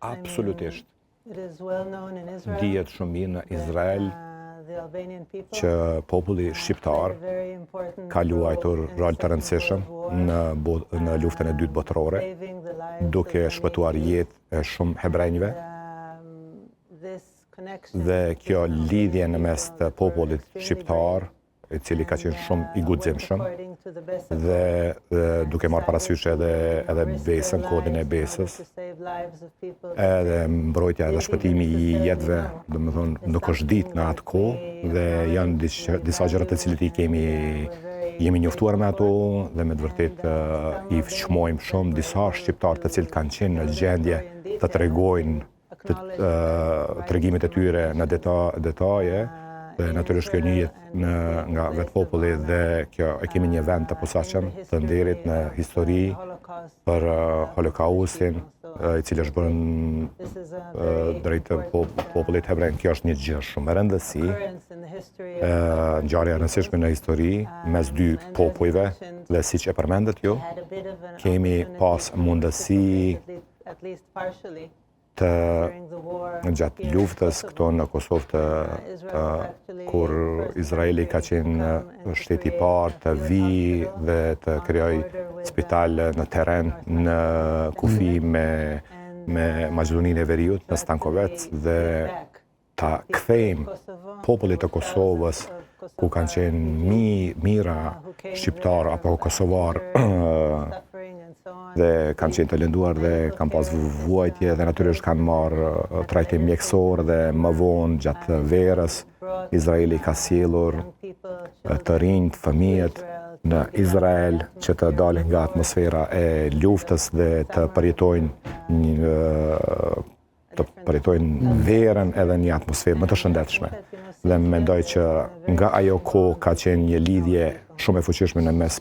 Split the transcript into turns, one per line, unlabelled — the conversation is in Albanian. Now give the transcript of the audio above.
Absolutisht. Dihet shumë mirë në Izrael që populli shqiptar ka luajtur rol të rëndësishëm në luftën e dytë botërore, duke shpëtuar jetë e shumë hebrejve. Dhe kjo lidhje në mes të popullit shqiptar, i cili ka qenë shumë i guximshëm, dhe duke marrë parasysh edhe besën, kodin e besës, edhe mbrojtja edhe shpëtimi i jetëve, domethënë nuk është ditë në atë kohë, dhe janë disa gjëra të cilit jemi njoftuar me ato, dhe me të vërtet i fqmojmë shumë disa shqiptarë të cilët kanë qenë në gjendje të tregojnë tregimet e tyre në detaje, dhe natyrisht kjo njihet nga vetë populli, dhe kjo e kemi një vend të posaçëm të nderit në histori për Holokaustin, i cili është bërë drejt popullit hebrej. Kjo është një gjë shumë e rëndësi, ngjarje e rëndësishme në histori mes dy popujve, dhe siç e përmendet ju, kemi pas mundësi gjatë luftës këto në Kosovë, kur Izraeli ka qenë shteti i parë të vi dhe të krijoj spital në terren në kufi me Maqedoninë e Veriut në Stankovec, dhe ta kthejmë popullit të Kosovës, ku kanë qenë mira shqiptar apo kosovar, dhe kanë qenë të lënduar dhe kanë pas vuajtje, dhe natyrisht kanë marrë trajtim mjekësor, dhe më vonë gjatë verës Izraeli ka sjellur të rinjt, fëmijët në Izrael që të dalin nga atmosfera e luftës dhe të përjetojnë verën edhe një atmosferë më të shëndetshme. Dhe mendoj që nga ajo kohë ka qenë një lidhje shumë e fuqishme në mes